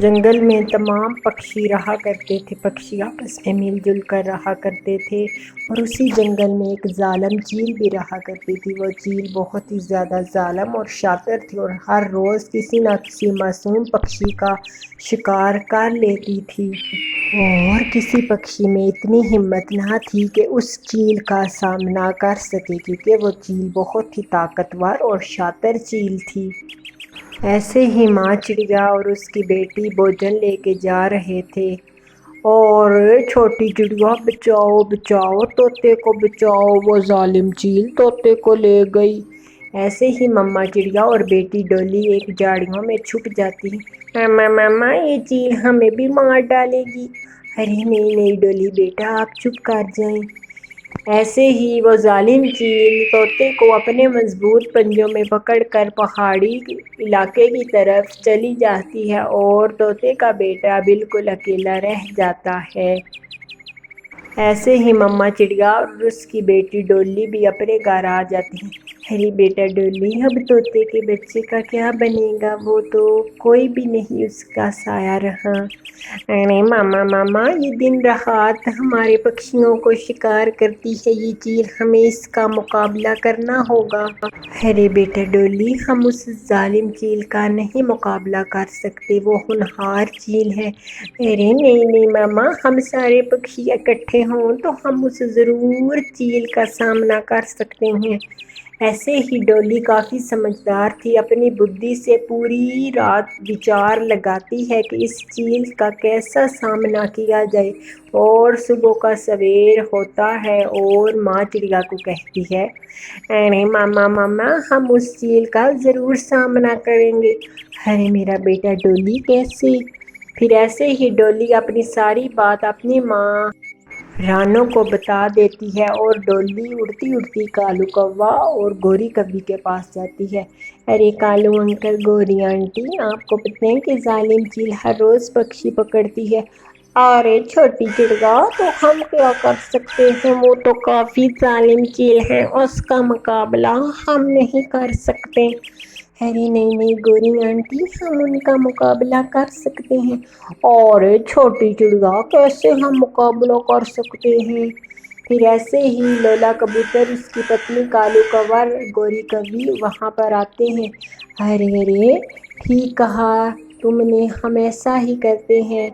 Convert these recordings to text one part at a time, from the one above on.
جنگل میں تمام پکشی رہا کرتے تھے۔ پکشی آپس میں مل جل کر رہا کرتے تھے اور اسی جنگل میں ایک ظالم چیل بھی رہا کرتی تھی۔ وہ چیل بہت ہی زیادہ ظالم اور شاطر تھی اور ہر روز کسی نہ کسی معصوم پکشی کا شکار کر لیتی تھی۔ اور کسی پکشی میں اتنی ہمت نہ تھی کہ اس چیل کا سامنا کر سکے، کیونکہ وہ چیل بہت ہی طاقتور اور شاطر چیل تھی۔ ایسے ہی ماں چڑیا اور اس کی بیٹی بھوجن لے کے جا رہے تھے۔ اور چھوٹی چڑیا بچاؤ بچاؤ، طوطے کو بچاؤ، وہ ظالم چیل طوطے کو لے گئی۔ ایسے ہی مما چڑیا اور بیٹی ڈولی ایک جھاڑیوں میں چھپ جاتی ہیں۔ ماما یہ چیل ہمیں بھی مار ڈالے گی۔ ارے نہیں نہیں ڈولی بیٹا، آپ چپ کر جائیں۔ ایسے ہی وہ ظالم چیل طوطے کو اپنے مضبوط پنجوں میں پکڑ کر پہاڑی علاقے کی طرف چلی جاتی ہے اور طوطے کا بیٹا بالکل اکیلا رہ جاتا ہے۔ ایسے ہی مما چڑیا اور اس کی بیٹی ڈولی بھی اپنے گھر آ جاتی ہیں۔ ارے بیٹا ڈولی، اب طوطے کے بچے کا کیا بنے گا؟ وہ تو کوئی بھی نہیں اس کا سایہ رہا۔ ارے ماما یہ دن رات ہمارے پکشیوں کو شکار کرتی ہے یہ چیل، ہمیں اس کا مقابلہ کرنا ہوگا۔ ارے بیٹا ڈولی، ہم اس ظالم چیل کا نہیں مقابلہ کر سکتے، وہ ہونہار چیل ہے۔ ارے نہیں ماما، ہم سارے پکشی اکٹھے ہوں تو ہم اس ضرور چیل کا سامنا کر سکتے ہیں۔ ایسے ہی ڈولی کافی سمجھدار تھی، اپنی بدھی سے پوری رات وچار لگاتی ہے کہ اس چیل کا کیسا سامنا کیا جائے، اور صبح کا سویر ہوتا ہے اور ماں چڑیا کو کہتی ہے، ارے ماما ہم اس چیل کا ضرور سامنا کریں گے۔ ارے میرا بیٹا ڈولی کیسے؟ پھر ایسے ہی ڈولی اپنی ساری بات اپنی ماں رانو کو بتا دیتی ہے اور ڈولی اڑتی اڑتی کالو کوا اور گوری کبھی کے پاس جاتی ہے۔ ارے کالو انکل، گوری آنٹی، آپ کو پتہ ہے کہ ظالم چیل ہر روز پکشی پکڑتی ہے؟ ارے چھوٹی چڑیا، تو ہم کیا کر سکتے ہیں، وہ تو کافی ظالم چیل ہے، اس کا مقابلہ ہم نہیں کر سکتے۔ ارے نہیں گوری آنٹی، ہم ان کا مقابلہ کر سکتے ہیں۔ اور چھوٹی چڑیا، کیسے ہم مقابلہ کر سکتے ہیں؟ پھر ایسے ہی لولا کبوتر، اس کی پتنی کالو کوا، گوری کوی وہاں پر آتے ہیں۔ ارے ٹھیک کہا تم نے، ہم ایسا ہی کرتے ہیں۔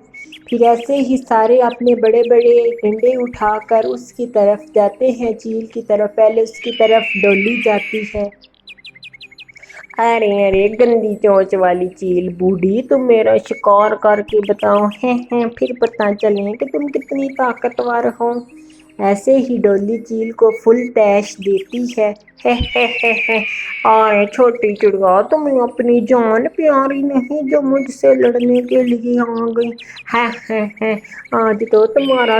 پھر ایسے ہی سارے اپنے بڑے بڑے ڈنڈے اٹھا کر اس کی طرف جاتے ہیں، چیل کی طرف۔ پہلے اس کی طرف ڈولی جاتی ہے۔ ارے گندی چونچ والی چیل بوڑھی، تم میرا شکار کر کے بتاؤ، پھر پتہ چلے کہ تم کتنی طاقتور ہو۔ ایسے ہی ڈولی چیل کو فل تیش دیتی ہے۔ ارے چھوٹی چڑیا، تمہیں اپنی جان پیاری نہیں جو مجھ سے لڑنے کے لیے آ گئی؟ آج تو تمہارا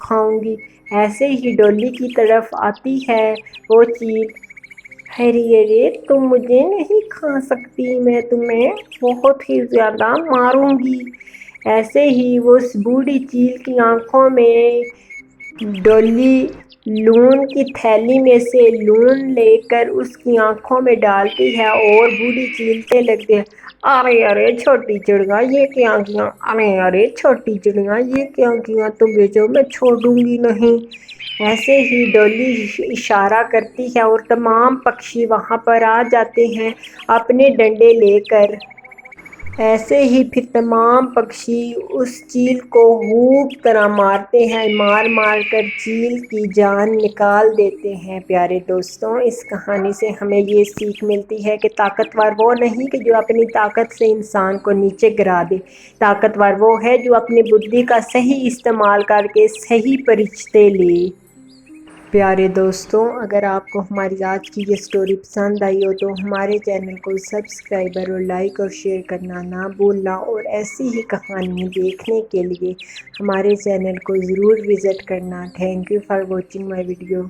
کھاؤں گی۔ ایسے ہی ڈولی کی طرف آتی ہے وہ چیل۔ ارے تم مجھے نہیں کھا سکتی، میں تمہیں بہت ہی زیادہ ماروں گی۔ ایسے ہی اس بوڑھی چیل کی آنکھوں میں ڈولی لون کی تھیلی میں سے لون لے کر اس کی آنکھوں میں ڈالتی ہے اور بوڑھی چیل سے لگتی ہے۔ ارے چھوٹی چڑیا، یہ کیا کیا؟ ارے چھوٹی چڑیا، یہ کیا کیا؟ تمہیں جو میں چھوڑوں گی نہیں۔ ایسے ہی ڈولی اشارہ کرتی ہے اور تمام پکشی وہاں پر آ جاتے ہیں اپنے ڈنڈے لے کر۔ ایسے ہی پھر تمام پکشی اس چیل کو خوب طرح مارتے ہیں، مار مار کر چیل کی جان نکال دیتے ہیں۔ پیارے دوستوں، اس کہانی سے ہمیں یہ سیکھ ملتی ہے کہ طاقتور وہ نہیں کہ جو اپنی طاقت سے انسان کو نیچے گرا دے، طاقتور وہ ہے جو اپنی بدھی کا صحیح استعمال کر کے صحیح پرشتے لے۔ پیارے دوستوں، اگر آپ کو ہماری آج کی یہ سٹوری پسند آئی ہو تو ہمارے چینل کو سبسکرائب اور لائک اور شیئر کرنا نہ بھولنا، اور ایسی ہی کہانیاں دیکھنے کے لیے ہمارے چینل کو ضرور وزٹ کرنا۔ Thank you for watching my video.